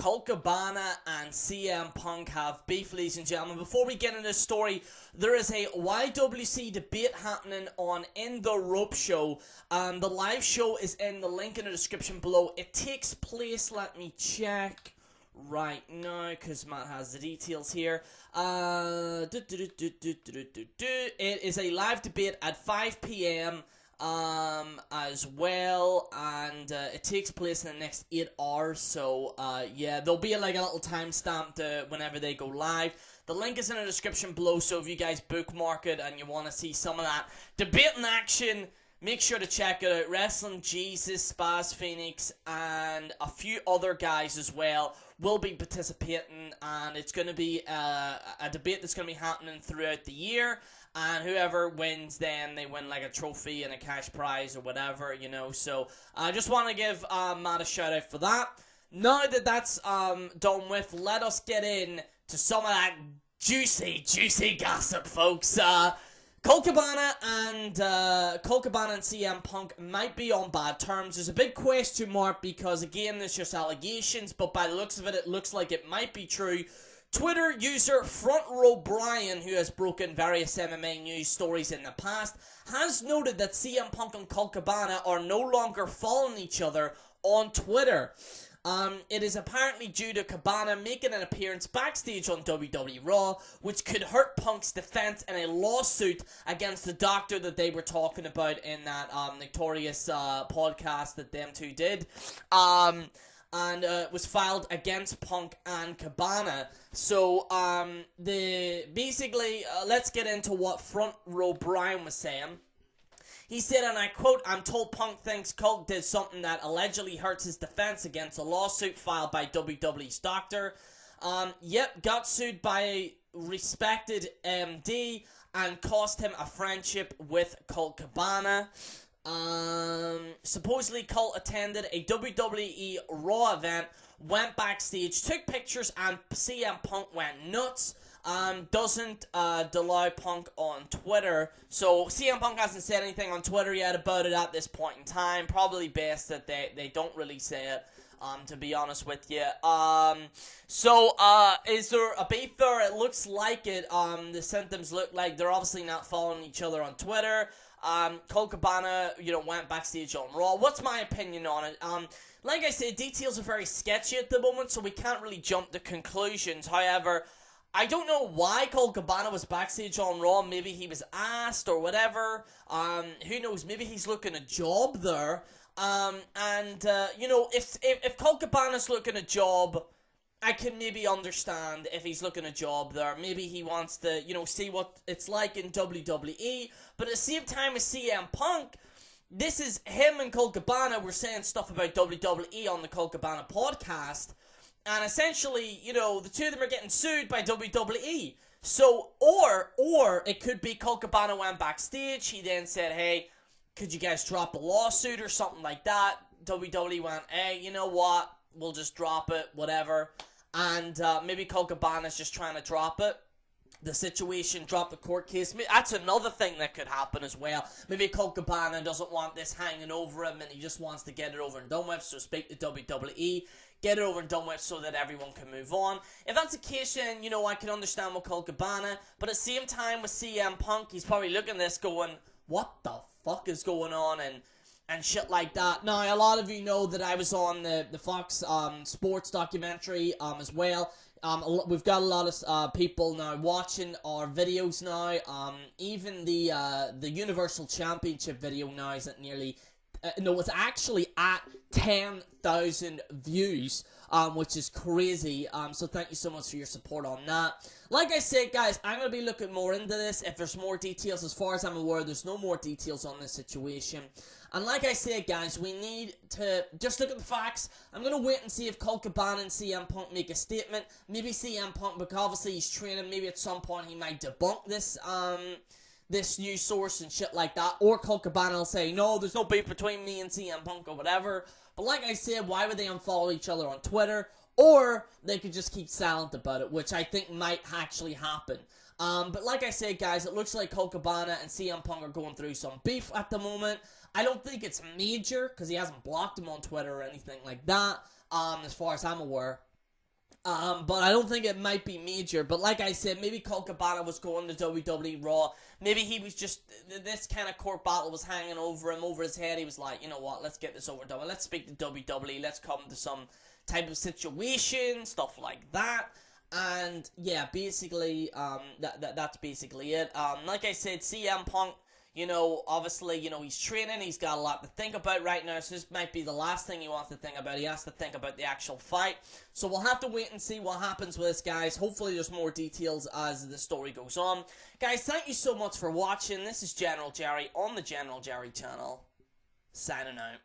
Colt Cabana and CM Punk have beef, ladies and gentlemen. Before we get into this story, there is a YWC debate happening on In The Rope Show. The live show is in the link in the description below. It takes place, let me check right now, because Matt has the details here. It is a live debate at 5 p.m. As well, and it takes place in the next 8 hours, so yeah, there'll be like a little timestamp whenever they go live. The link is in the description below, so if you guys bookmark it and you want to see some of that debate in action, make sure to check it out. Wrestling Jesus, Spaz Phoenix, and a few other guys as well will be participating, and it's going to be a debate that's going to be happening throughout the year, and whoever wins, then they win like a trophy and a cash prize or whatever, you know. So I just want to give Matt a shout out for that. Now that that's done with, let us get in to some of that juicy gossip, folks. Colt Cabana and CM Punk might be on bad terms. There's a big question mark because, again, there's just allegations, but by the looks of it, it looks like it might be true. Twitter user Front Row Brian, who has broken various MMA news stories in the past, has noted that CM Punk and Colt Cabana are no longer following each other on Twitter. It is apparently due to Cabana making an appearance backstage on WWE Raw, which could hurt Punk's defense in a lawsuit against the doctor that they were talking about in that notorious podcast that them two did. And was filed against Punk and Cabana. So, let's get into what Front Row Brian was saying. He said, and I quote, "I'm told Punk thinks Colt did something that allegedly hurts his defense against a lawsuit filed by WWE's doctor. Yep, got sued by a respected MD and cost him a friendship with Colt Cabana. Supposedly Colt attended a WWE Raw event, went backstage, took pictures, and CM Punk went nuts. Doesn't allow Punk on Twitter. So CM Punk hasn't said anything on Twitter yet about it at this point in time. Probably best that they don't really say it, to be honest with you. Is there a beef there? It looks like it. The symptoms look like they're obviously not following each other on Twitter. Colt Cabana, went backstage on Raw. What's my opinion on it? Like I said, details are very sketchy at the moment, so we can't really jump to conclusions. However, I don't know why Colt Cabana was backstage on Raw. Maybe he was asked or whatever. Who knows? Maybe he's looking a job there. If Colt Cabana's looking a job, I can maybe understand if he's looking a job there. Maybe he wants to, see what it's like in WWE. But at the same time as CM Punk, this is him and Colt Cabana were saying stuff about WWE on the Colt Cabana podcast. And essentially, the two of them are getting sued by WWE. So, or it could be Colt Cabana went backstage. He then said, hey, could you guys drop a lawsuit or something like that? WWE went, hey, you know what? We'll just drop it, whatever. And maybe Colt Cabana's just trying to drop it. The situation, drop the court case. That's another thing that could happen as well. Maybe Colt Cabana doesn't want this hanging over him and he just wants to get it over and done with. So speak to WWE, get it over and done with so that everyone can move on. If that's the case, then, I can understand with Colt Cabana. But at the same time with CM Punk, he's probably looking at this going, what the fuck is going on? And shit like that. Now, a lot of you know that I was on the Fox Sports documentary as well. We've got a lot of people now watching our videos now. Even the Universal Championship video now is at nearly... it's actually at 10,000 views, which is crazy. So thank you so much for your support on that. Like I said, guys, I'm going to be looking more into this. If there's more details, as far as I'm aware, there's no more details on this situation. And like I said, guys, we need to just look at the facts. I'm going to wait and see if Colt Cabana and CM Punk make a statement. Maybe CM Punk, because obviously he's training, maybe at some point he might debunk this, this news source and shit like that. Or Colt Cabana will say, no, there's no beef between me and CM Punk or whatever. But like I said, why would they unfollow each other on Twitter? Or they could just keep silent about it, which I think might actually happen. But like I said, guys, it looks like Colt Cabana and CM Punk are going through some beef at the moment. I don't think it's major, because he hasn't blocked him on Twitter or anything like that, as far as I'm aware. But I don't think it might be major. But like I said, maybe Colt Cabana was going to WWE Raw. Maybe he was just, this kind of court battle was hanging over him, over his head. He was like, you know what, let's get this over and done with. Let's speak to WWE. Let's come to some type of situation, stuff like that. And yeah, basically, that's basically it. Like I said, CM Punk, you know, obviously, you know, he's training, he's got a lot to think about right now, so this might be the last thing he wants to think about. He has to think about the actual fight. So we'll have to wait and see what happens with this, guys. Hopefully there's more details as the story goes on. Guys, thank you so much for watching. This is General Jerry on the General Jerry channel. Signing out.